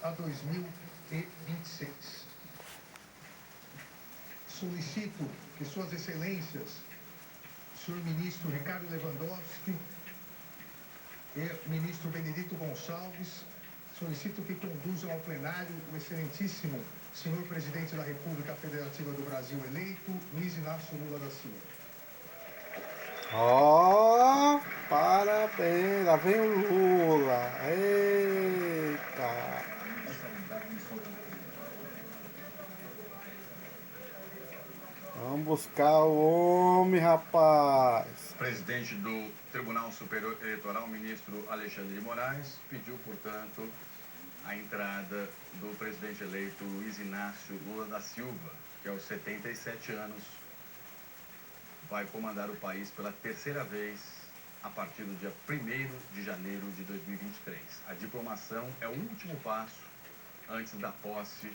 a 2026. Solicito que Suas Excelências, senhor ministro Ricardo Lewandowski e ministro Benedito Gonçalves, solicito que conduzam ao plenário o excelentíssimo senhor presidente da República Federativa do Brasil eleito, Luiz Inácio Lula da Silva. Ó, parabéns, lá vem o Lula. Eita. Vamos buscar o homem, rapaz. Presidente do Tribunal Superior Eleitoral, ministro Alexandre de Moraes, pediu, portanto, a entrada do presidente eleito Luiz Inácio Lula da Silva, que aos 77 anos vai comandar o país pela terceira vez a partir do dia 1º de janeiro de 2023. A diplomação é o último passo antes da posse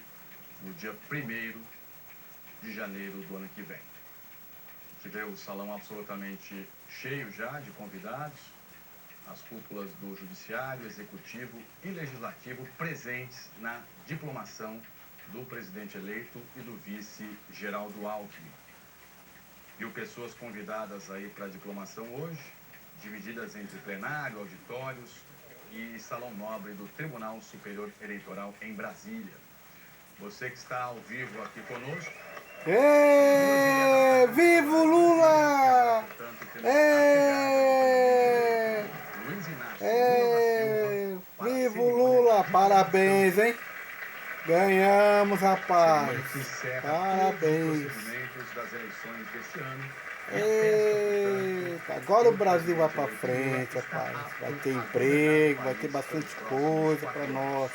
no dia 1º de janeiro do ano que vem. A gente vê o salão absolutamente cheio já de convidados, as cúpulas do Judiciário, Executivo e Legislativo presentes na diplomação do presidente eleito e do vice Geraldo Alckmin. Viu pessoas convidadas aí para a diplomação hoje, divididas entre plenário, auditórios e salão nobre do Tribunal Superior Eleitoral em Brasília. Você que está ao vivo aqui conosco. Vivo Lula! Vivo Lula! Parabéns, hein? Ganhamos, rapaz! Parabéns! Das eleições deste ano. Eita, agora o Brasil vai pra frente, rapaz. Vai ter emprego, vai ter bastante coisa pra nós.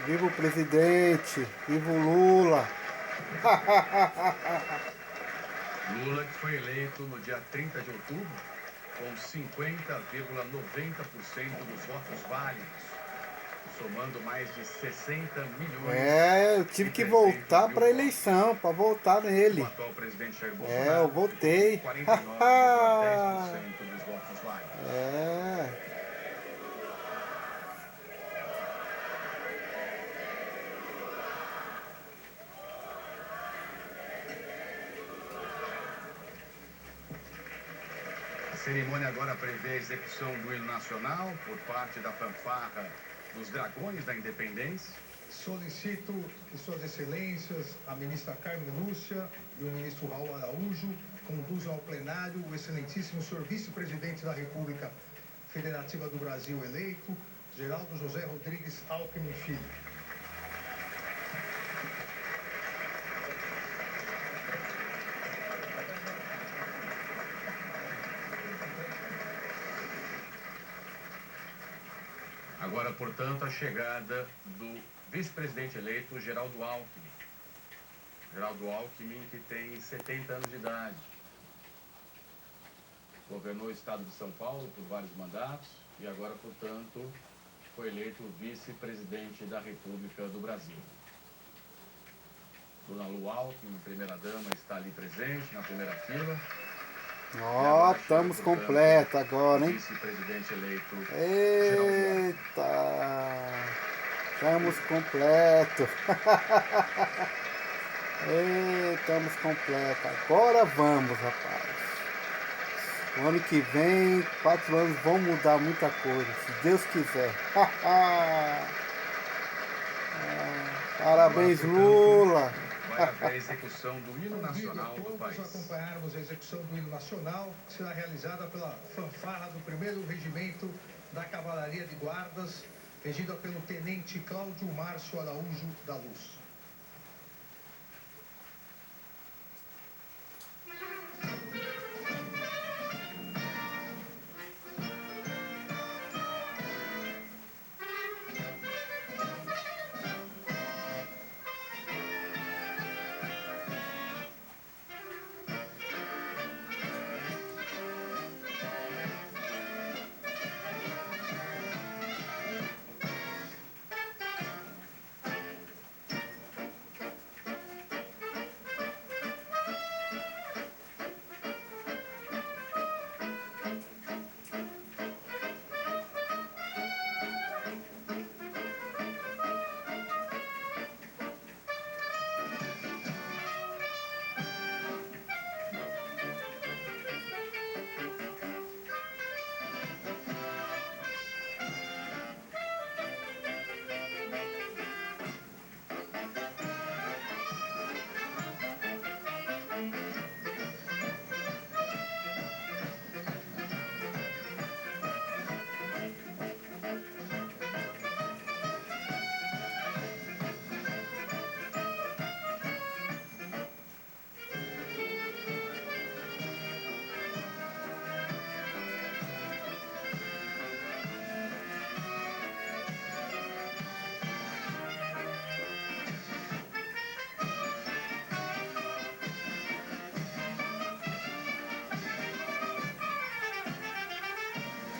Viva o presidente! Viva o Lula! Lula, que foi eleito no dia 30 de outubro, com 50,90% dos votos válidos, somando mais de 60 milhões. Eu tive que voltar para a eleição, para votar nele. O atual presidente Jair Bolsonaro, eu votei. 49,10% dos votos válidos. A cerimônia agora prevê a execução do hino nacional por parte da fanfarra dos Dragões da Independência. Solicito que Suas Excelências, a ministra Carmen Lúcia e o ministro Raul Araújo, conduzam ao plenário o excelentíssimo senhor vice-presidente da República Federativa do Brasil eleito, Geraldo José Rodrigues Alckmin Filho. Agora, portanto, a chegada do vice-presidente eleito, Geraldo Alckmin. Geraldo Alckmin, que tem 70 anos de idade. Governou o estado de São Paulo por vários mandatos e agora, portanto, foi eleito vice-presidente da República do Brasil. Dona Lu Alckmin, primeira-dama, está ali presente, na primeira fila. Ó, estamos completos agora, hein? Vice-presidente eleito. Eita! Estamos completos. Estamos completos. Agora vamos, rapaz. O ano que vem, 4 anos, vão mudar muita coisa, se Deus quiser. Parabéns, Lula. Vai haver a execução do hino nacional do país. Vamos acompanharmos a execução do hino nacional, que será realizada pela fanfarra do 1º Regimento da Cavalaria de Guardas, regida pelo Tenente Cláudio Márcio Araújo da Luz.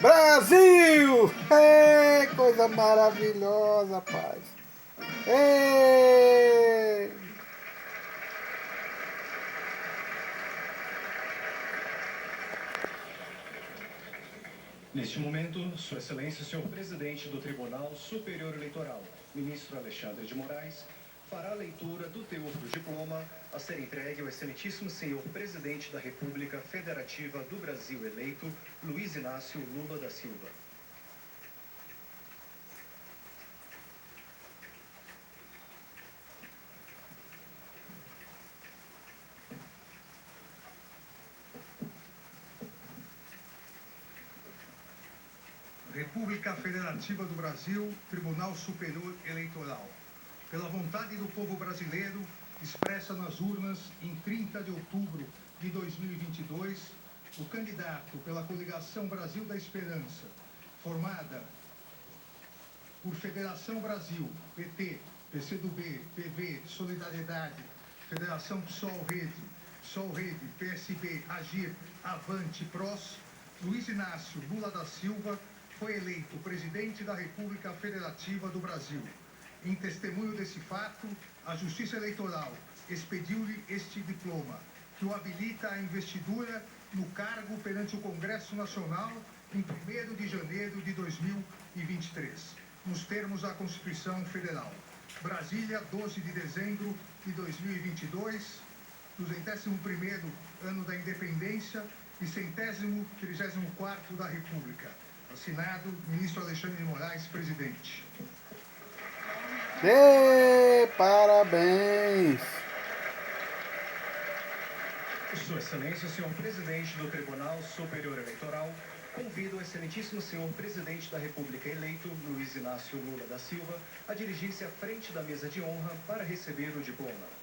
Brasil! É coisa maravilhosa, paz. É... Neste momento, Sua Excelência, o senhor presidente do Tribunal Superior Eleitoral, ministro Alexandre de Moraes, fará a leitura do teor do diploma a ser entregue ao excelentíssimo senhor presidente da República Federativa do Brasil eleito, Luiz Inácio Lula da Silva. República Federativa do Brasil, Tribunal Superior Eleitoral. Pela vontade do povo brasileiro, expressa nas urnas em 30 de outubro de 2022, o candidato pela coligação Brasil da Esperança, formada por Federação Brasil, PT, PCdoB, PV, Solidariedade, Federação PSOL Rede, PSB, Agir, Avante, PROS, Luiz Inácio Lula da Silva, foi eleito presidente da República Federativa do Brasil. Em testemunho desse fato, a Justiça Eleitoral expediu-lhe este diploma, que o habilita à investidura no cargo perante o Congresso Nacional em 1º de janeiro de 2023, nos termos da Constituição Federal. Brasília, 12 de dezembro de 2022, 201º ano da Independência e 134º da República. Assinado, ministro Alexandre de Moraes, presidente. Parabéns! Sua Excelência, o senhor presidente do Tribunal Superior Eleitoral, convido o excelentíssimo senhor presidente da República eleito, Luiz Inácio Lula da Silva, a dirigir-se à frente da mesa de honra para receber o diploma.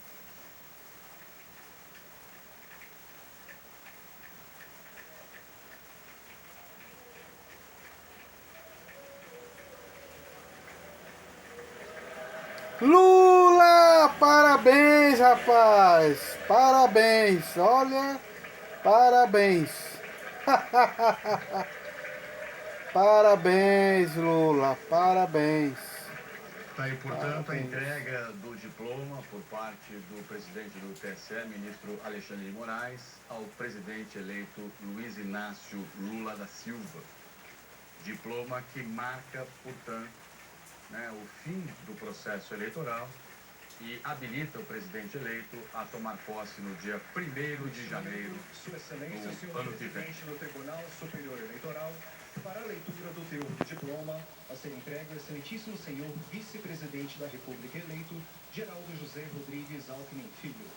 Lula! Parabéns, rapaz! Parabéns! Olha, parabéns! Parabéns, Lula! Parabéns! Está aí, portanto, a Parabéns. entrega do diploma por parte do presidente do TSE, ministro Alexandre de Moraes, ao presidente eleito Luiz Inácio Lula da Silva. Diploma que marca, portanto, o fim do processo eleitoral e habilita o presidente eleito a tomar posse no dia 1º de janeiro Sua Excelência, o do senhor ano que vem. presidente do Tribunal Superior Eleitoral, para a leitura do teor do diploma a ser entregue ao excelentíssimo senhor vice-presidente da República eleito, Geraldo José Rodrigues Alckmin Filho.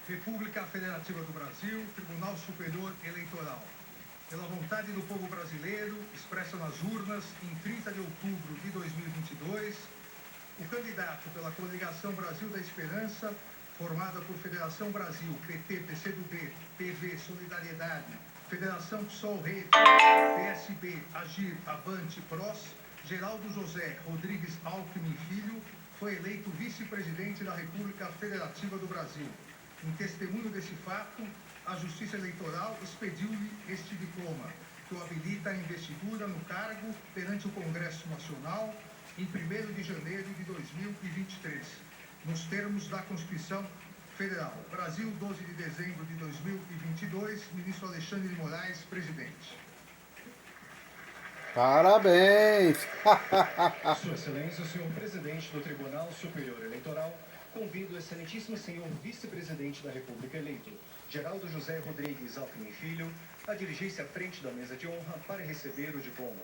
República Federativa do Brasil, Tribunal Superior Eleitoral. Pela vontade do povo brasileiro, expressa nas urnas em 30 de outubro de 2022, o candidato pela coligação Brasil da Esperança, formada por Federação Brasil, PT, PCdoB, PV, Solidariedade, Federação PSOL Rede, PSB, Agir, Avante, PROS, Geraldo José Rodrigues Alckmin Filho, foi eleito vice-presidente da República Federativa do Brasil. Em testemunho desse fato, a Justiça Eleitoral expediu-lhe este diploma, que o habilita à investidura no cargo perante o Congresso Nacional em 1º de janeiro de 2023, nos termos da Constituição Federal. Brasil, 12 de dezembro de 2022, ministro Alexandre de Moraes, presidente. Parabéns! Sua Excelência, o senhor presidente do Tribunal Superior Eleitoral, convido o excelentíssimo senhor vice-presidente da República eleito, Geraldo José Rodrigues Alckmin Filho, a dirigir-se à frente da mesa de honra para receber o diploma.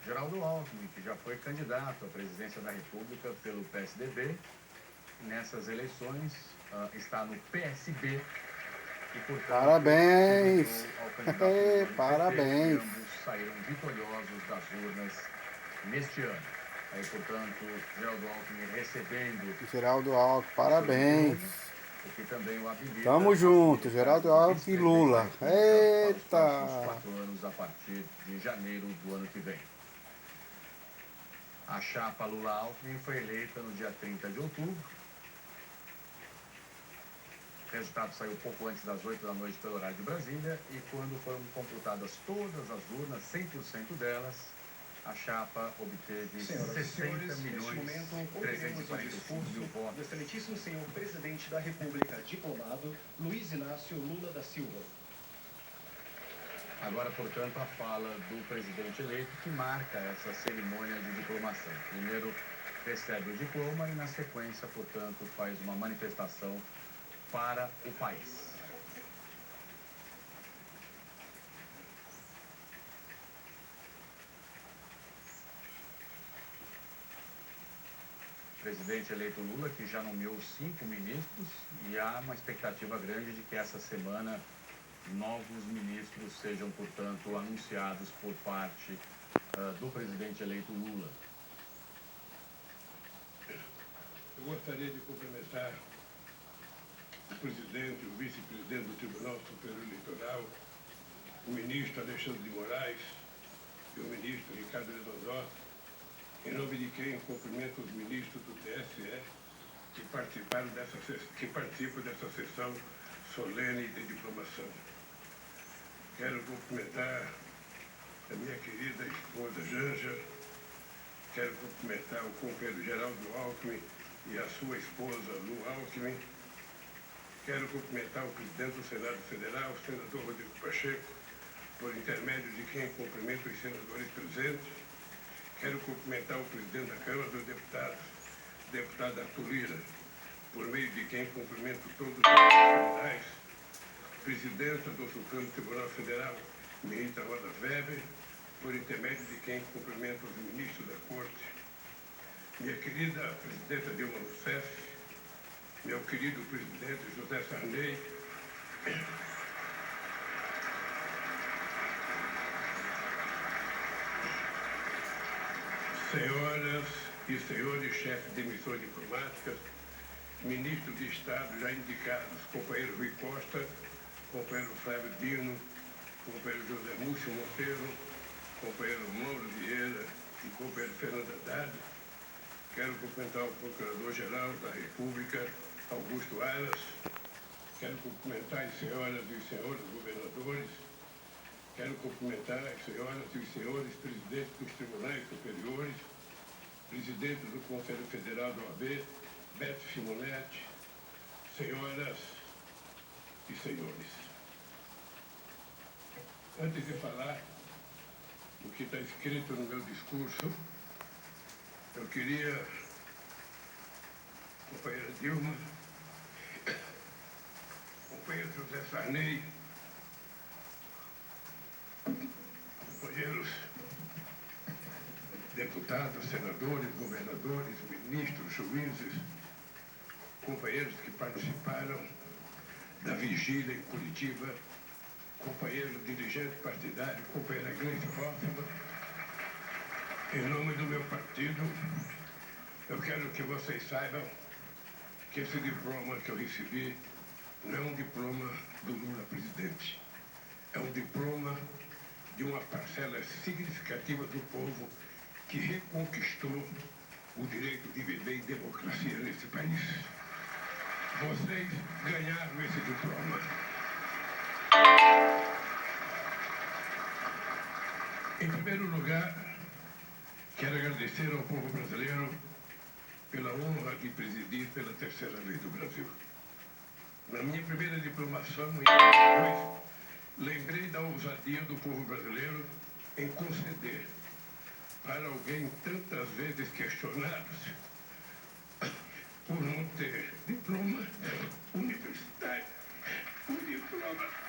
Geraldo Alckmin, que já foi candidato à presidência da República pelo PSDB, nessas eleições está no PSB e, portanto, Parabéns! se juntou ao candidato do PT, Parabéns! e ambos saíram vitoriosos das urnas neste ano. Aí, portanto, Geraldo Alckmin recebendo Geraldo Alckmin, parabéns! o que também o habilita. Tamo junto, Geraldo Alckmin e Lula. Para os próximos Eita! 4 anos a partir de janeiro do ano que vem. A chapa Lula-Alckmin foi eleita no dia 30 de outubro. O resultado saiu pouco antes das 8 da noite pelo horário de Brasília e quando foram computadas todas as urnas, 100% delas, a chapa obteve Senhoras e 60 senhores, neste milhões momento, ouviremos o 345 discurso mil votos. do excelentíssimo senhor presidente da República, diplomado Luiz Inácio Lula da Silva. Agora, portanto, a fala do presidente eleito que marca essa cerimônia de diplomação. Primeiro recebe o diploma e, na sequência, portanto, faz uma manifestação para o país. Presidente eleito Lula, que já nomeou 5 ministros, e há uma expectativa grande de que essa semana novos ministros sejam, portanto, anunciados por parte do presidente eleito Lula. Eu gostaria de cumprimentar o presidente, o vice-presidente do Tribunal Superior Eleitoral, o ministro Alexandre de Moraes e o ministro Ricardo Lewandowski, em nome de quem cumprimento os ministros do TSE que participam dessa sessão solene de diplomação. Quero cumprimentar a minha querida esposa Janja, quero cumprimentar o companheiro Geraldo Alckmin e a sua esposa Lu Alckmin, quero cumprimentar o presidente do Senado Federal, o senador Rodrigo Pacheco, por intermédio de quem cumprimento os senadores presentes. Quero cumprimentar o presidente da Câmara dos Deputados, deputado Arthur Lira, por meio de quem cumprimento todos os tribunais, presidenta do Supremo Tribunal Federal, ministra Rosa Weber, por intermédio de quem cumprimento os ministros da Corte, minha querida presidenta Dilma Rousseff, meu querido presidente José Sarney, senhoras e senhores chefes de missões diplomáticas, ministros de Estado já indicados, companheiro Rui Costa, companheiro Flávio Dino, companheiro José Múcio Monteiro, companheiro Mauro Vieira e companheiro Fernando Haddad. Quero cumprimentar o Procurador-Geral da República, Augusto Aras. Quero cumprimentar as senhoras e os senhores governadores. Quero cumprimentar as senhoras e os senhores presidentes dos tribunais superiores, presidente do Conselho Federal da OAB, Beto Simonetti, senhoras e senhores. Antes de falar o que está escrito no meu discurso, eu queria, companheira Dilma, companheiro José Sarney, companheiros deputados, senadores, governadores, ministros, juízes, companheiros que participaram da vigília em Curitiba, companheiro dirigente partidário, companheira Gleice Hoffmann, em nome do meu partido, eu quero que vocês saibam que esse diploma que eu recebi não é um diploma do Lula presidente. É um diploma de uma parcela significativa do povo que reconquistou o direito de viver em democracia nesse país. Vocês ganharam esse diploma. Em primeiro lugar, quero agradecer ao povo brasileiro pela honra de presidir pela terceira vez do Brasil. Na minha primeira diplomação, em 2002, lembrei da ousadia do povo brasileiro em conceder para alguém tantas vezes questionado por não ter diploma universitário, um diploma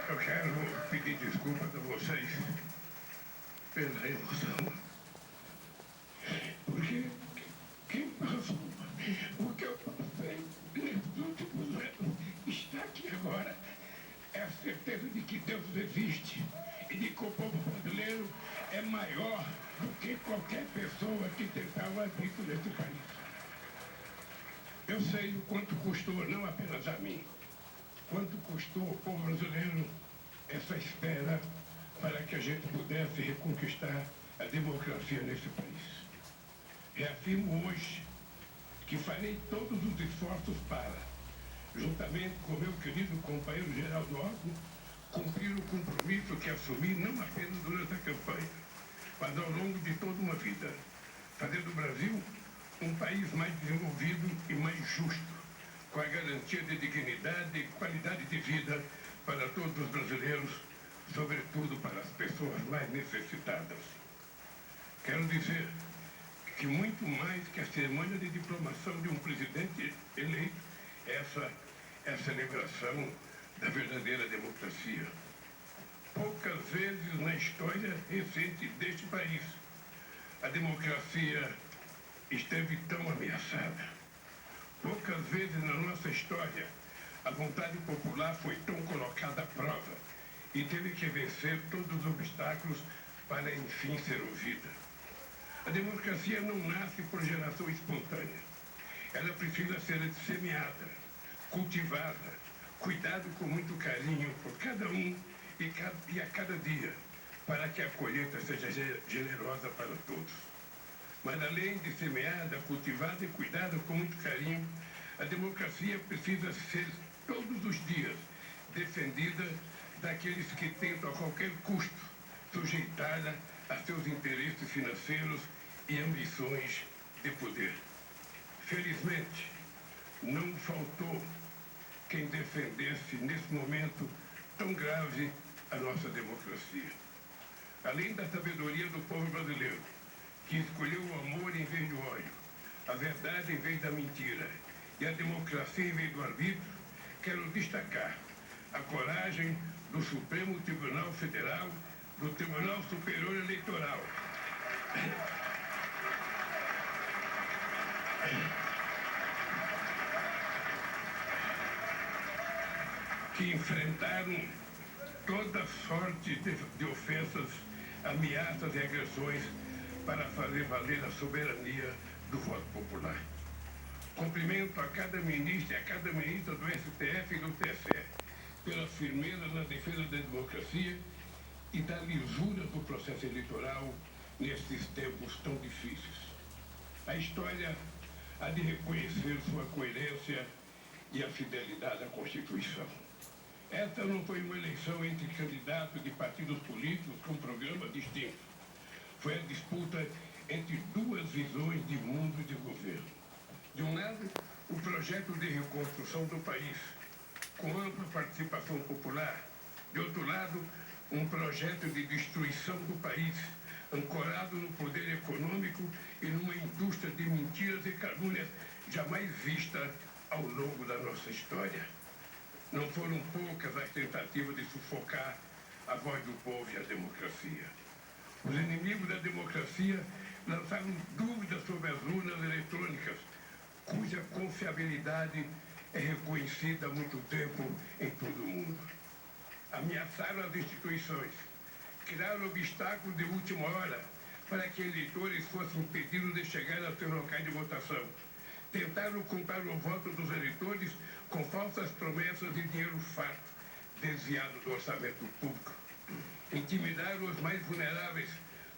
Eu quero pedir desculpas a vocês pela emoção, porque quem passou o que eu passei nesses últimos anos está aqui agora é a certeza de que Deus existe e de que o povo brasileiro maior do que qualquer pessoa que tentar o arbítrio nesse país. Eu sei o quanto custou, não apenas a mim, quanto custou ao povo brasileiro essa espera para que a gente pudesse reconquistar a democracia nesse país. Reafirmo hoje que farei todos os esforços para, juntamente com meu querido companheiro Geraldo Alckmin, cumprir o compromisso que assumi não apenas durante a campanha, mas ao longo de toda uma vida, fazer do Brasil um país mais desenvolvido e mais justo, com a garantia de dignidade e qualidade de vida para todos os brasileiros, sobretudo para as pessoas mais necessitadas. Quero dizer que muito mais que a cerimônia de diplomação de um presidente eleito, essa é a celebração da verdadeira democracia. Poucas vezes na história recente deste país a democracia esteve tão ameaçada. Poucas vezes na nossa história a vontade popular foi tão colocada à prova e teve que vencer todos os obstáculos para enfim ser ouvida. A democracia não nasce por geração espontânea. Ela precisa ser semeada, cultivada, cuidado com muito carinho por cada um e a cada dia, para que a colheita seja generosa para todos. Mas além de semeada, cultivada e cuidada com muito carinho, a democracia precisa ser todos os dias defendida daqueles que tentam a qualquer custo sujeitá-la a seus interesses financeiros e ambições de poder. Felizmente, não faltou quem defendesse nesse momento tão grave a nossa democracia. Além da sabedoria do povo brasileiro, que escolheu o amor em vez do ódio, a verdade em vez da mentira e a democracia em vez do arbítrio, quero destacar a coragem do Supremo Tribunal Federal, do Tribunal Superior Eleitoral, que enfrentaram toda sorte de ofensas, ameaças e agressões para fazer valer a soberania do voto popular. Cumprimento a cada ministro e a cada ministra do STF e do TSE pela firmeza na defesa da democracia e da lisura do processo eleitoral nesses tempos tão difíceis. A história há de reconhecer sua coerência e a fidelidade à Constituição. Esta não foi uma eleição entre candidatos de partidos políticos com programas distintos. Foi a disputa entre duas visões de mundo e de governo. De um lado, o projeto de reconstrução do país, com ampla participação popular. De outro lado, um projeto de destruição do país, ancorado no poder econômico e numa indústria de mentiras e calúnias jamais vista ao longo da nossa história. Não foram poucas as tentativas de sufocar a voz do povo e a democracia. Os inimigos da democracia lançaram dúvidas sobre as urnas eletrônicas, cuja confiabilidade é reconhecida há muito tempo em todo o mundo. Ameaçaram as instituições, criaram obstáculos de última hora para que eleitores fossem impedidos de chegar aos seus locais de votação. Tentaram comprar o voto dos eleitores com falsas promessas e dinheiro farto, desviado do orçamento público. Intimidaram os mais vulneráveis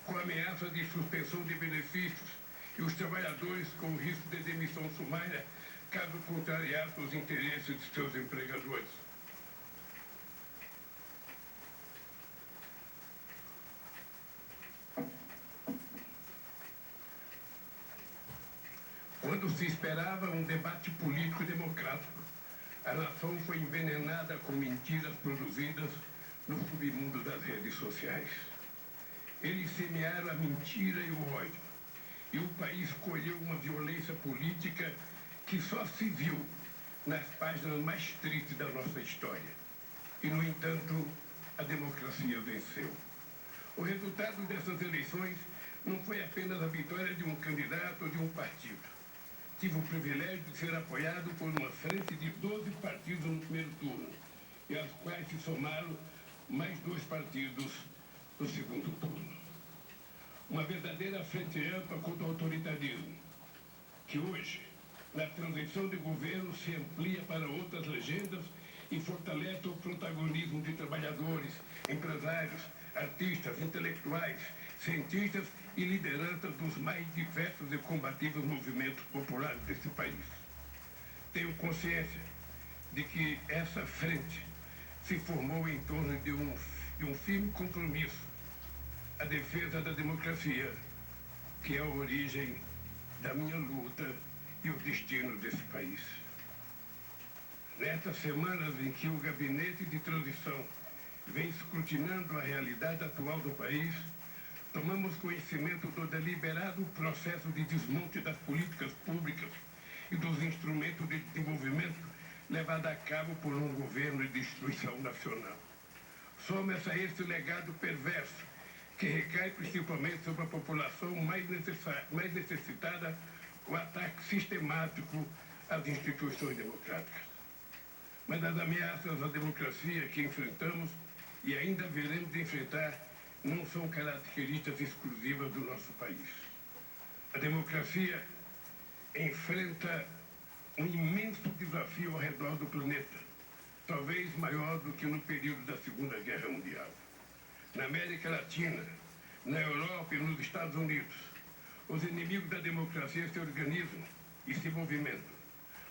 com ameaça de suspensão de benefícios e os trabalhadores com o risco de demissão sumária caso contrariassem os interesses de seus empregadores. Quando se esperava um debate político democrático, a nação foi envenenada com mentiras produzidas no submundo das redes sociais. Eles semearam a mentira e o ódio, e o país colheu uma violência política que só se viu nas páginas mais tristes da nossa história. E, no entanto, a democracia venceu. O resultado dessas eleições não foi apenas a vitória de um candidato ou de um partido. Tive o privilégio de ser apoiado por uma frente de 12 partidos no primeiro turno, e aos quais se somaram mais 2 partidos no segundo turno. uma verdadeira frente ampla contra o autoritarismo, que hoje, na transição de governo, se amplia para outras legendas e fortalece o protagonismo de trabalhadores, empresários, artistas, intelectuais, cientistas e lideranças dos mais diversos e combativos movimentos populares desse país. Tenho consciência de que essa frente se formou em torno de um firme compromisso, a defesa da democracia, que é a origem da minha luta e o destino desse país. Nestas semanas em que o gabinete de transição vem escrutinando a realidade atual do país, tomamos conhecimento do deliberado processo de desmonte das políticas públicas e dos instrumentos de desenvolvimento levado a cabo por um governo de destruição nacional. Soma-se a esse legado perverso, que recai principalmente sobre a população mais necessitada, o ataque sistemático às instituições democráticas. Mas as ameaças à democracia que enfrentamos e ainda veremos de enfrentar não são características exclusivas do nosso país. A democracia enfrenta um imenso desafio ao redor do planeta, talvez maior do que no período da Segunda Guerra Mundial. Na América Latina, na Europa e nos Estados Unidos, os inimigos da democracia se organizam e se movimentam.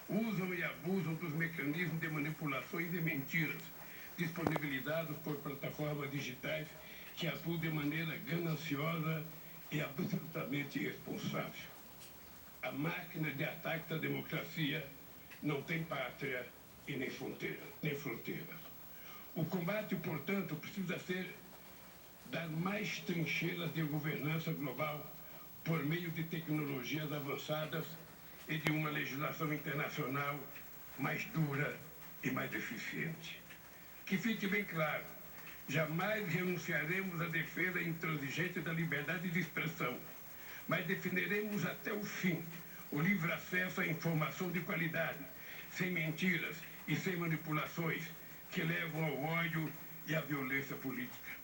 Usam e abusam dos mecanismos de manipulações e mentiras disponibilizados por plataformas digitais que atuam de maneira gananciosa e absolutamente irresponsável. A máquina de ataque da democracia não tem pátria e nem fronteiras. O combate, portanto, precisa ser das mais trincheiras de governança global por meio de tecnologias avançadas e de uma legislação internacional mais dura e mais eficiente. Que fique bem claro, jamais renunciaremos à defesa intransigente da liberdade de expressão, mas defenderemos até o fim o livre acesso à informação de qualidade, sem mentiras e sem manipulações que levam ao ódio e à violência política.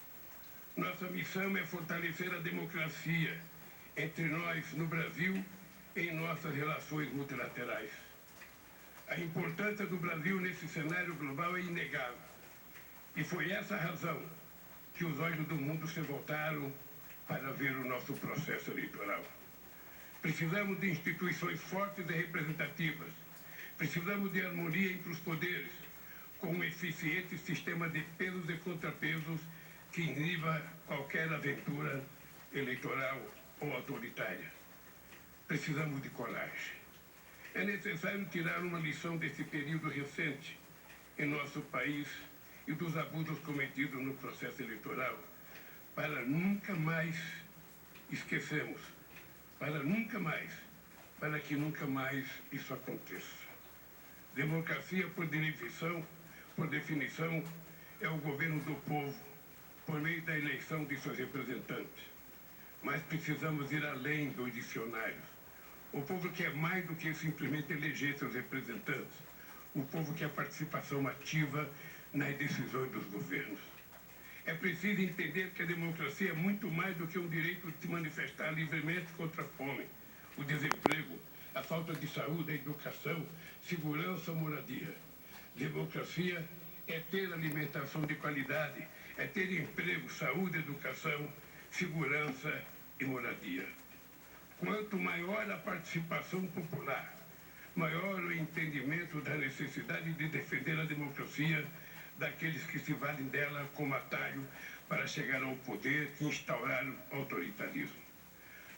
Nossa missão é fortalecer a democracia entre nós no Brasil e em nossas relações multilaterais. A importância do Brasil nesse cenário global é inegável. E foi essa a razão que os olhos do mundo se voltaram para ver o nosso processo eleitoral. Precisamos de instituições fortes e representativas. Precisamos de harmonia entre os poderes, com um eficiente sistema de pesos e contrapesos que iniba qualquer aventura eleitoral ou autoritária. Precisamos de coragem. É necessário tirar uma lição desse período recente em nosso país e dos abusos cometidos no processo eleitoral, para nunca mais esquecermos, para que nunca mais isso aconteça. Democracia, por definição, é o governo do povo, por meio da eleição de seus representantes. Mas precisamos ir além dos dicionários. O povo quer mais do que simplesmente eleger seus representantes. O povo quer participação ativa nas decisões dos governos. É preciso entender que a democracia é muito mais do que um direito de se manifestar livremente contra a fome, o desemprego, a falta de saúde, a educação, segurança ou moradia. Democracia é ter alimentação de qualidade, é ter emprego, saúde, educação, segurança e moradia. Quanto maior a participação popular, maior o entendimento da necessidade de defender a democracia daqueles que se valem dela como atalho para chegar ao poder e instaurar o autoritarismo.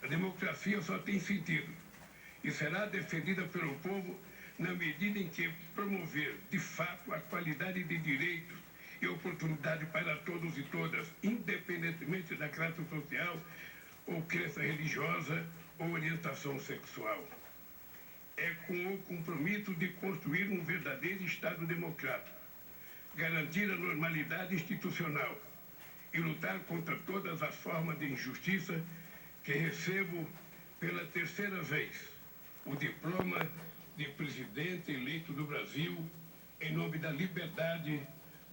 A democracia só tem sentido e será defendida pelo povo na medida em que promover, de fato, a qualidade de direitos e oportunidade para todos e todas, independentemente da classe social ou crença religiosa ou orientação sexual. É com o compromisso de construir um verdadeiro Estado democrático, garantir a normalidade institucional e lutar contra todas as formas de injustiça que recebo pela terceira vez o diploma de presidente eleito do Brasil em nome da liberdade,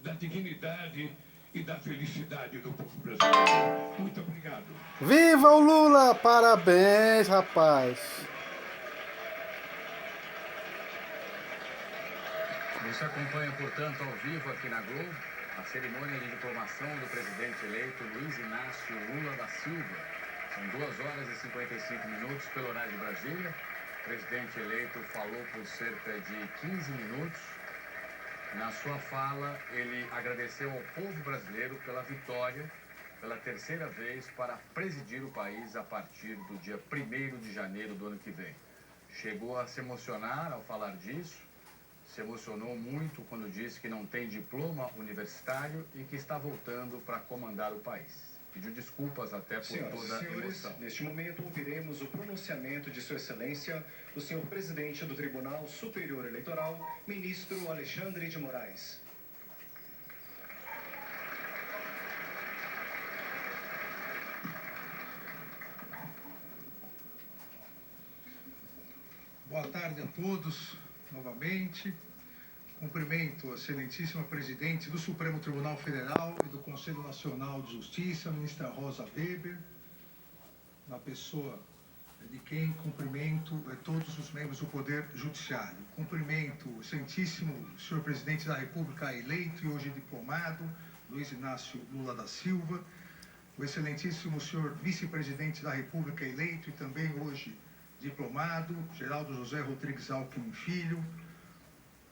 da dignidade e da felicidade do povo brasileiro. Muito obrigado. Viva o Lula! Parabéns, rapaz! Você acompanha, portanto, ao vivo aqui na Globo, a cerimônia de diplomação do presidente eleito Luiz Inácio Lula da Silva. São 2 horas e 55 minutos pelo horário de Brasília. O presidente eleito falou por cerca de 15 minutos. Na sua fala, ele agradeceu ao povo brasileiro pela vitória, pela 3ª vez, para presidir o país a partir do dia 1º de janeiro do ano que vem. Chegou a se emocionar ao falar disso, se emocionou muito quando disse que não tem diploma universitário e que está voltando para comandar o país. Pediu desculpas até por toda a emoção. Neste momento, ouviremos o pronunciamento de Sua Excelência, o senhor presidente do Tribunal Superior Eleitoral, ministro Alexandre de Moraes. Boa tarde a todos, novamente. Cumprimento a excelentíssima presidente do Supremo Tribunal Federal e do Conselho Nacional de Justiça, a ministra Rosa Weber, na pessoa de quem cumprimento todos os membros do Poder Judiciário. Cumprimento o excelentíssimo senhor presidente da República eleito e hoje diplomado, Luiz Inácio Lula da Silva, o excelentíssimo senhor vice-presidente da República eleito e também hoje diplomado, Geraldo José Rodrigues Alckmin Filho,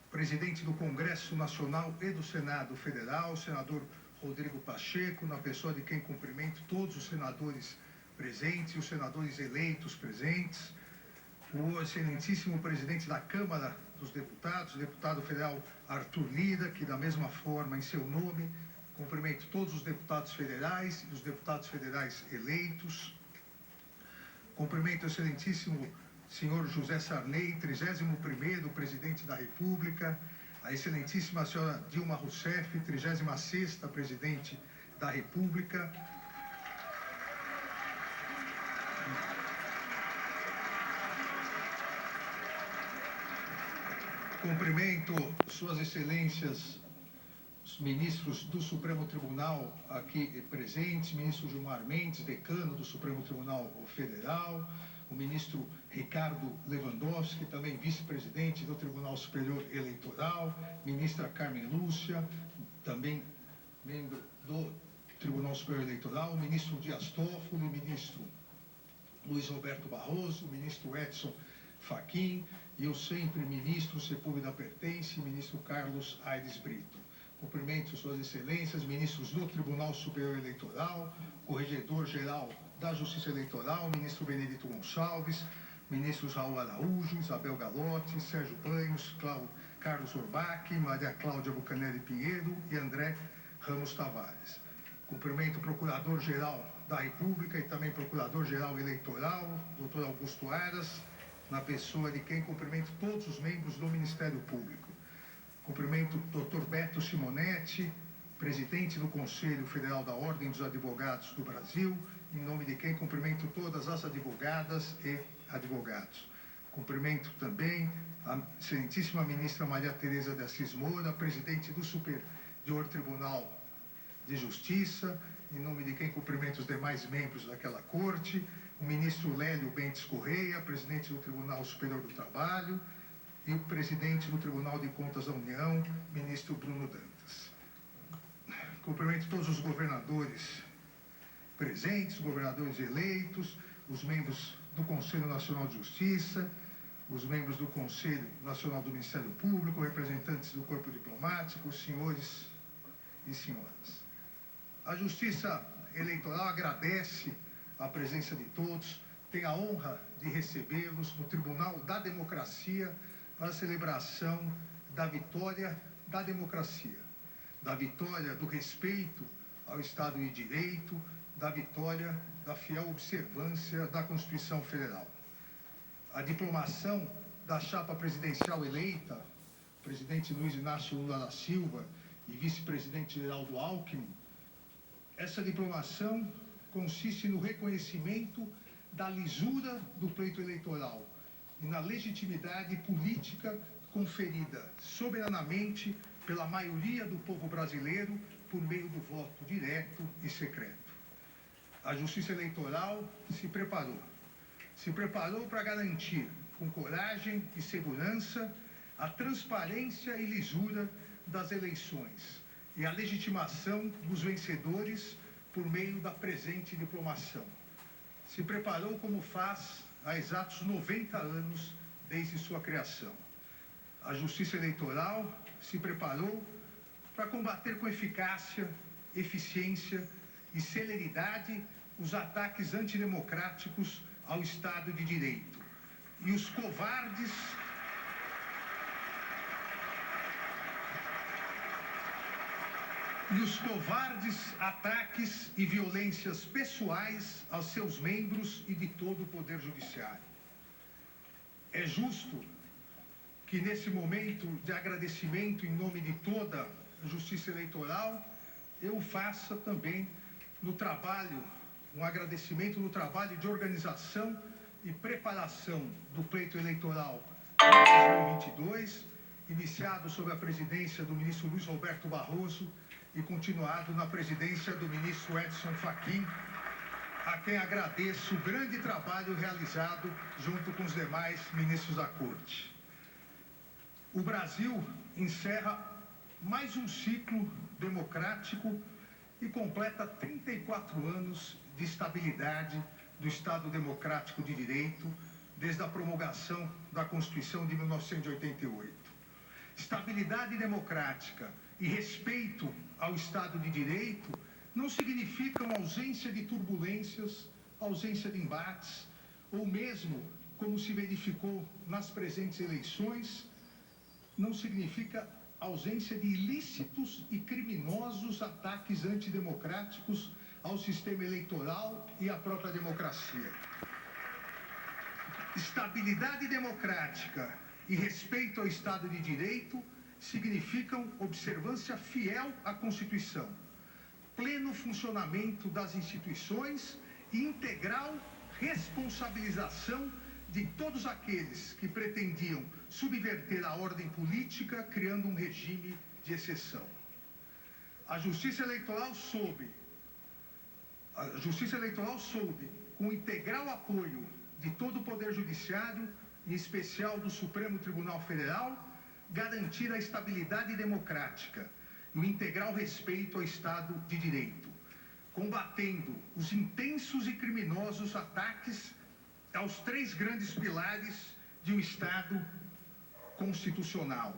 presidente do Congresso Nacional e do Senado Federal, senador Rodrigo Pacheco, na pessoa de quem cumprimento todos os senadores presentes e os senadores eleitos presentes, o excelentíssimo presidente da Câmara dos Deputados, deputado federal Arthur Lira, que da mesma forma, em seu nome, cumprimento todos os deputados federais e os deputados federais eleitos, cumprimento o excelentíssimo senhor José Sarney, 31º presidente da República, a excelentíssima senhora Dilma Rousseff, 36ª presidente da República, cumprimento suas excelências, os ministros do Supremo Tribunal aqui presentes, ministro Gilmar Mendes, decano do Supremo Tribunal Federal, o ministro Ricardo Lewandowski, também vice-presidente do Tribunal Superior Eleitoral, ministra Carmen Lúcia, também membro do Tribunal Superior Eleitoral, o ministro Dias Toffoli, o ministro Luiz Roberto Barroso, o ministro Edson Fachin e o sempre ministro Sepúlveda Pertence, ministro Carlos Aires Brito. Cumprimento suas excelências, ministros do Tribunal Superior Eleitoral, corregedor-geral da Justiça Eleitoral, ministro Benedito Gonçalves, ministros Raul Araújo, Isabel Galotti, Sérgio Banhos, Carlos Orbach, Maria Cláudia Bucanelli Pinheiro e André Ramos Tavares. Cumprimento o Procurador-Geral da República e também Procurador-Geral Eleitoral, doutor Augusto Aras, na pessoa de quem cumprimento todos os membros do Ministério Público. Cumprimento o Dr. Beto Simonetti, presidente do Conselho Federal da Ordem dos Advogados do Brasil, em nome de quem cumprimento todas as advogadas e advogados. Cumprimento também a excelentíssima ministra Maria Tereza de Assis Moura, presidente do Superior Tribunal de Justiça, em nome de quem cumprimento os demais membros daquela corte, o ministro Lélio Bentes Correia, presidente do Tribunal Superior do Trabalho, e o presidente do Tribunal de Contas da União, ministro Bruno Dantas. Cumprimento todos os governadores presentes, governadores eleitos, os membros do Conselho Nacional de Justiça, os membros do Conselho Nacional do Ministério Público, representantes do Corpo Diplomático, senhores e senhoras. A Justiça Eleitoral agradece a presença de todos, tem a honra de recebê-los no Tribunal da Democracia para a celebração da vitória da democracia, da vitória do respeito ao Estado de Direito, da vitória da fiel observância da Constituição Federal. A diplomação da chapa presidencial eleita, presidente Luiz Inácio Lula da Silva e vice-presidente Geraldo Alckmin, essa diplomação consiste no reconhecimento da lisura do pleito eleitoral e na legitimidade política conferida soberanamente pela maioria do povo brasileiro por meio do voto direto e secreto. A Justiça Eleitoral se preparou. Se preparou para garantir, com coragem e segurança, a transparência e lisura das eleições e a legitimação dos vencedores por meio da presente diplomação. Se preparou como faz há exatos 90 anos desde sua criação. A Justiça Eleitoral se preparou para combater com eficácia, eficiência e celeridade os ataques antidemocráticos ao Estado de Direito e os covardes ataques e violências pessoais aos seus membros e de todo o Poder Judiciário. É justo que nesse momento de agradecimento em nome de toda a Justiça Eleitoral, eu faça também no trabalho, um agradecimento no trabalho de organização e preparação do pleito eleitoral de 2022, iniciado sob a presidência do ministro Luiz Roberto Barroso e continuado na presidência do ministro Edson Fachin, a quem agradeço o grande trabalho realizado junto com os demais ministros da Corte. O Brasil encerra mais um ciclo democrático e completa 34 anos de estabilidade do Estado Democrático de Direito desde a promulgação da Constituição de 1988. Estabilidade democrática e respeito ao Estado de Direito não significam ausência de turbulências, ausência de embates, ou mesmo, como se verificou nas presentes eleições, não significa ausência de ilícitos e criminosos ataques antidemocráticos ao sistema eleitoral e à própria democracia. Estabilidade democrática e respeito ao Estado de Direito significam observância fiel à Constituição, pleno funcionamento das instituições e integral responsabilização de todos aqueles que pretendiam subverter a ordem política, criando um regime de exceção. A Justiça Eleitoral soube, com o integral apoio de todo o Poder Judiciário, em especial do Supremo Tribunal Federal, garantir a estabilidade democrática e o integral respeito ao Estado de Direito, combatendo os intensos e criminosos ataques aos três grandes pilares de um Estado constitucional: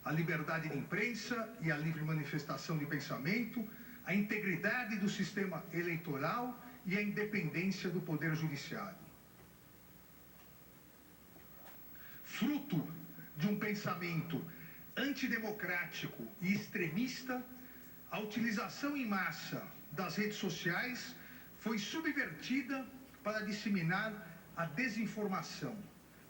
a liberdade de imprensa e a livre manifestação de pensamento, a integridade do sistema eleitoral e a independência do Poder Judiciário. Fruto de um pensamento antidemocrático e extremista, a utilização em massa das redes sociais foi subvertida para disseminar a desinformação,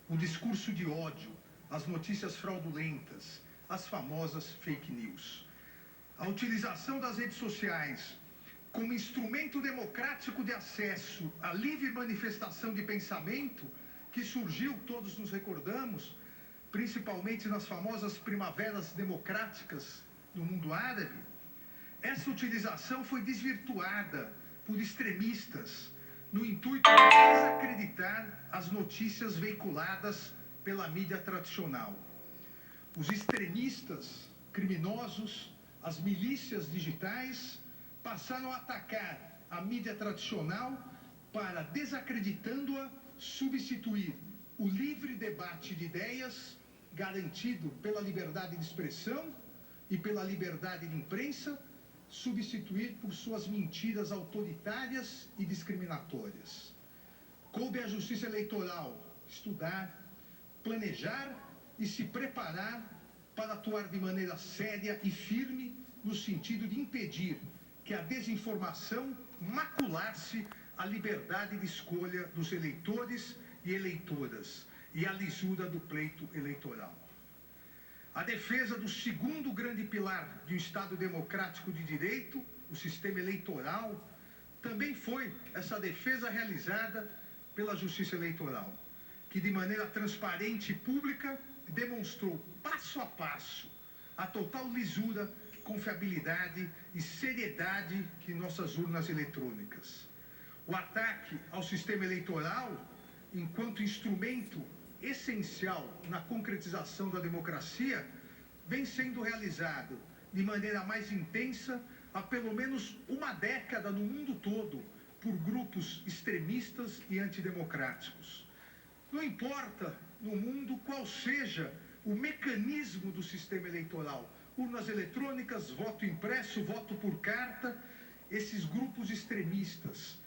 o discurso de ódio, as notícias fraudulentas, as famosas fake news. A utilização das redes sociais como instrumento democrático de acesso à livre manifestação de pensamento, que surgiu, todos nos recordamos, principalmente nas famosas primaveras democráticas do mundo árabe, essa utilização foi desvirtuada por extremistas no intuito de desacreditar as notícias veiculadas pela mídia tradicional. Os extremistas, criminosos, as milícias digitais passaram a atacar a mídia tradicional para, desacreditando-a, substituir o livre debate de ideias garantido pela liberdade de expressão e pela liberdade de imprensa, substituir por suas mentiras autoritárias e discriminatórias. Coube à Justiça Eleitoral estudar, planejar e se preparar para atuar de maneira séria e firme no sentido de impedir que a desinformação maculasse a liberdade de escolha dos eleitores e eleitoras e a lisura do pleito eleitoral. A defesa do segundo grande pilar de um Estado democrático de direito, o sistema eleitoral, também foi essa defesa realizada pela Justiça Eleitoral, que de maneira transparente e pública demonstrou passo a passo a total lisura confiabilidade e seriedade de nossas urnas eletrônicas. O ataque ao sistema eleitoral, enquanto instrumento essencial na concretização da democracia, vem sendo realizado de maneira mais intensa há pelo menos uma década no mundo todo por grupos extremistas e antidemocráticos. Não importa no mundo qual seja o mecanismo do sistema eleitoral, urnas eletrônicas, voto impresso, voto por carta, esses grupos extremistas,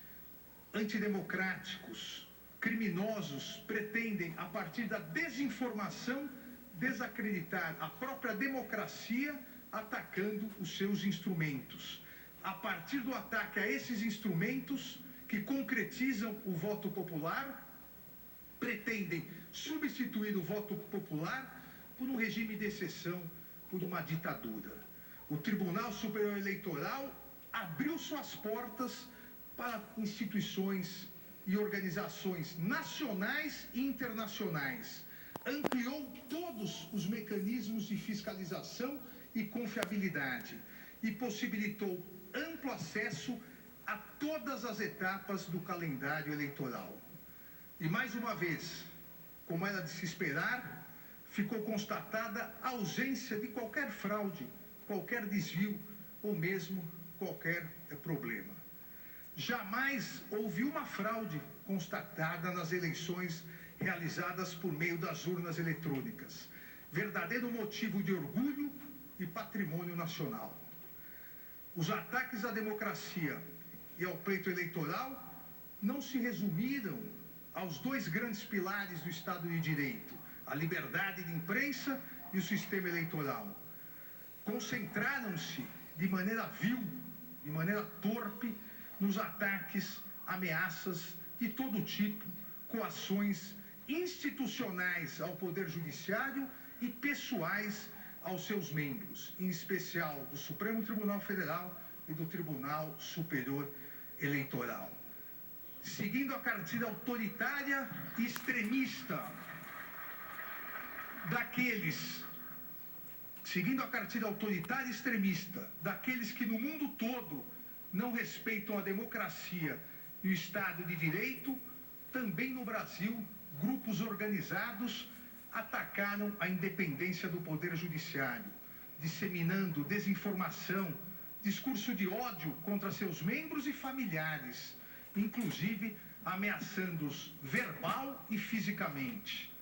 antidemocráticos, criminosos, pretendem, a partir da desinformação, desacreditar a própria democracia, atacando os seus instrumentos. A partir do ataque a esses instrumentos, que concretizam o voto popular, pretendem substituir o voto popular por um regime de exceção, por uma ditadura. O Tribunal Superior Eleitoral abriu suas portas para instituições e organizações nacionais e internacionais. Ampliou todos os mecanismos de fiscalização e confiabilidade e possibilitou amplo acesso a todas as etapas do calendário eleitoral. E mais uma vez, como era de se esperar, ficou constatada a ausência de qualquer fraude, qualquer desvio ou mesmo qualquer problema. Jamais houve uma fraude constatada nas eleições realizadas por meio das urnas eletrônicas. Verdadeiro motivo de orgulho e patrimônio nacional. Os ataques à democracia e ao pleito eleitoral não se resumiram aos dois grandes pilares do Estado de Direito, a liberdade de imprensa e o sistema eleitoral. Concentraram-se de maneira vil, de maneira torpe, nos ataques, ameaças de todo tipo, coações institucionais ao Poder Judiciário e pessoais aos seus membros, em especial do Supremo Tribunal Federal e do Tribunal Superior Eleitoral. Seguindo a cartilha autoritária e extremista daqueles que no mundo todo não respeitam a democracia e o Estado de Direito, também no Brasil, grupos organizados atacaram a independência do Poder Judiciário, disseminando desinformação, discurso de ódio contra seus membros e familiares, inclusive ameaçando-os verbal e fisicamente.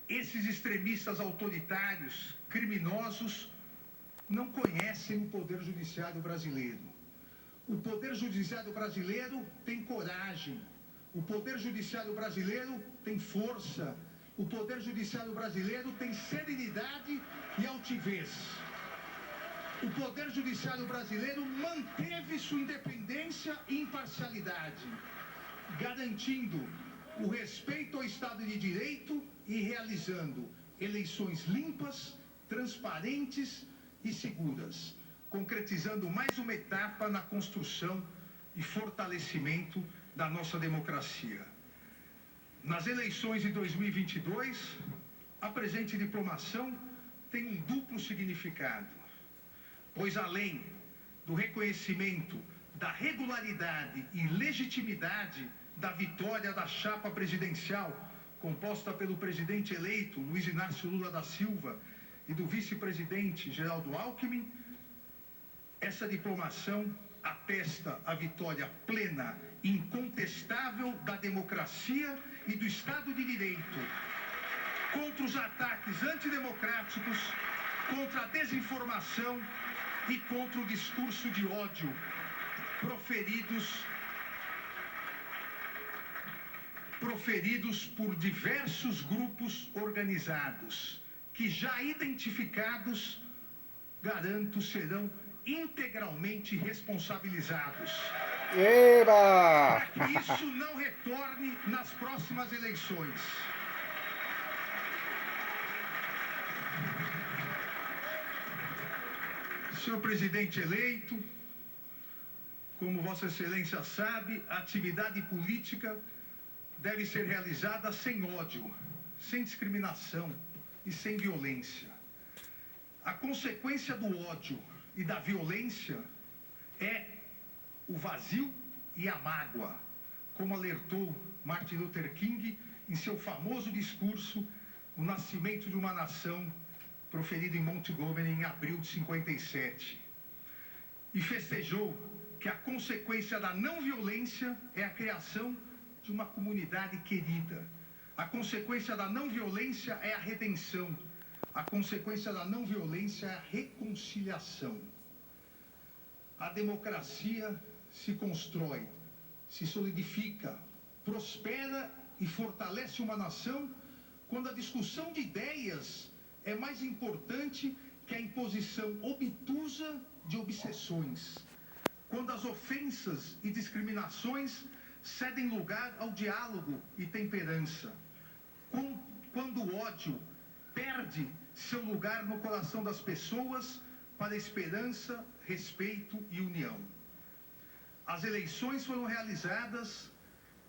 Esses extremistas autoritários, criminosos, não conhecem o Poder Judiciário brasileiro. O Poder Judiciário brasileiro tem coragem. O Poder Judiciário brasileiro tem força. O Poder Judiciário brasileiro tem serenidade e altivez. O Poder Judiciário brasileiro manteve sua independência e imparcialidade, garantindo o respeito ao Estado de Direito e realizando eleições limpas, transparentes e seguras, concretizando mais uma etapa na construção e fortalecimento da nossa democracia. Nas eleições de 2022, a presente diplomação tem um duplo significado, pois além do reconhecimento da regularidade e legitimidade da vitória da chapa presidencial, composta pelo presidente eleito Luiz Inácio Lula da Silva e do vice-presidente Geraldo Alckmin, essa diplomação atesta a vitória plena e incontestável da democracia e do Estado de Direito contra os ataques antidemocráticos, contra a desinformação e contra o discurso de ódio proferidos por diversos grupos organizados, que já identificados, garanto, serão integralmente responsabilizados. Eba! Para que isso não retorne nas próximas eleições. Senhor presidente eleito, como Vossa Excelência sabe, a atividade política deve ser realizada sem ódio, sem discriminação e sem violência. A consequência do ódio e da violência é o vazio e a mágoa, como alertou Martin Luther King em seu famoso discurso O Nascimento de uma Nação, proferido em Montgomery em abril de 57. E festejou que a consequência da não violência é a criação de uma comunidade querida. A consequência da não violência é a redenção. A consequência da não violência é a reconciliação. A democracia se constrói, se solidifica, prospera e fortalece uma nação quando a discussão de ideias é mais importante que a imposição obtusa de obsessões. Quando as ofensas e discriminações cedem lugar ao diálogo e temperança. Quando o ódio perde seu lugar no coração das pessoas para esperança, respeito e união. As eleições foram realizadas,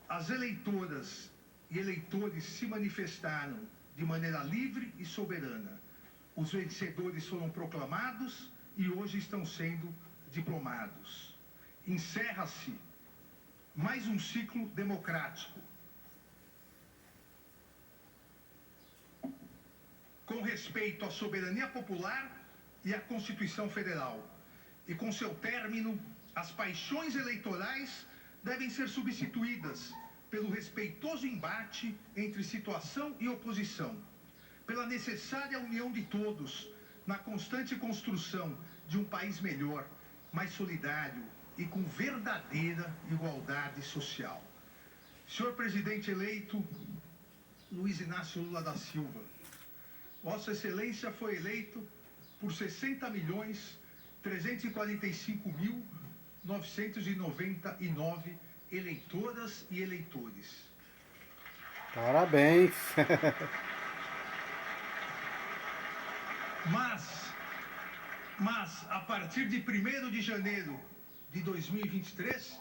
as eleitoras e eleitores se manifestaram de maneira livre e soberana. Os vencedores foram proclamados e hoje estão sendo diplomados. Encerra-se mais um ciclo democrático. Com respeito à soberania popular e à Constituição Federal. E com seu término, as paixões eleitorais devem ser substituídas pelo respeitoso embate entre situação e oposição, pela necessária união de todos na constante construção de um país melhor, mais solidário e com verdadeira igualdade social. Senhor presidente eleito Luiz Inácio Lula da Silva, Vossa Excelência foi eleito por 60.345.999 eleitoras e eleitores. Parabéns! Mas, a partir de 1º de janeiro de 2023,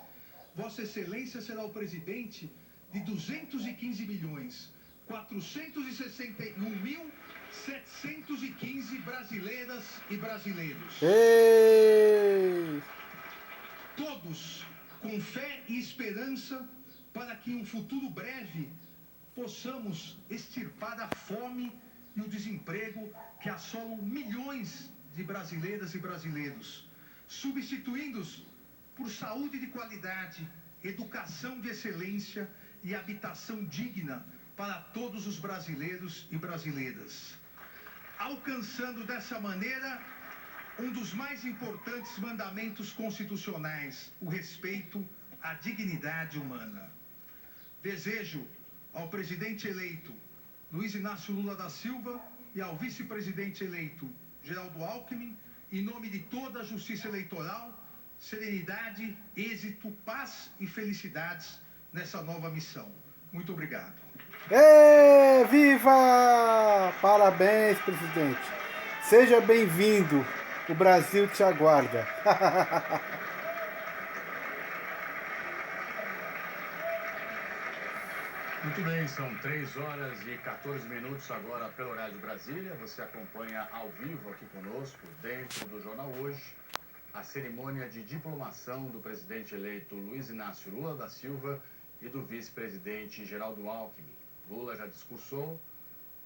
Vossa Excelência será o presidente de 215.461.715 brasileiras e brasileiros. Ei! Todos com fé e esperança para que em um futuro breve possamos extirpar a fome e o desemprego que assolam milhões de brasileiras e brasileiros, substituindo-os por saúde de qualidade, educação de excelência e habitação digna para todos os brasileiros e brasileiras, alcançando dessa maneira um dos mais importantes mandamentos constitucionais, o respeito à dignidade humana. Desejo ao presidente eleito Luiz Inácio Lula da Silva e ao vice-presidente eleito Geraldo Alckmin, em nome de toda a justiça eleitoral, serenidade, êxito, paz e felicidades nessa nova missão. Muito obrigado. Ê, viva! Parabéns, presidente. Seja bem-vindo. O Brasil te aguarda. Muito bem, são 3 horas e 14 minutos agora pelo horário de Brasília. Você acompanha ao vivo aqui conosco, dentro do Jornal Hoje, a cerimônia de diplomação do presidente eleito Luiz Inácio Lula da Silva e do vice-presidente Geraldo Alckmin. Lula já discursou,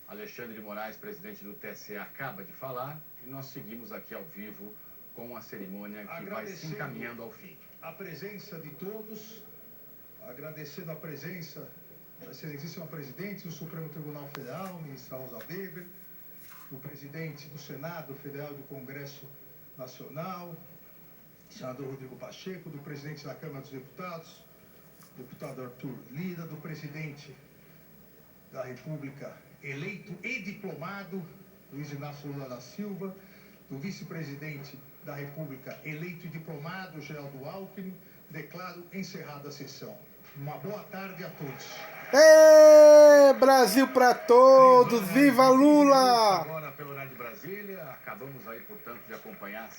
Alexandre de Moraes, presidente do TSE, acaba de falar, e nós seguimos aqui ao vivo com a cerimônia que vai se encaminhando ao fim. A presença de todos, agradecendo a presença da excelentíssima presidente do Supremo Tribunal Federal, ministra Rosa Weber, o presidente do Senado Federal e do Congresso Nacional, senador Rodrigo Pacheco, do presidente da Câmara dos Deputados, deputado Arthur Lira, do presidente da República eleito e diplomado, Luiz Inácio Lula da Silva, do vice-presidente da República eleito e diplomado, Geraldo Alckmin. Declaro encerrada a sessão. Uma boa tarde a todos. Ê, Brasil para todos! Viva Lula! Agora pelo horário de Brasília, acabamos aí, portanto, de acompanhar a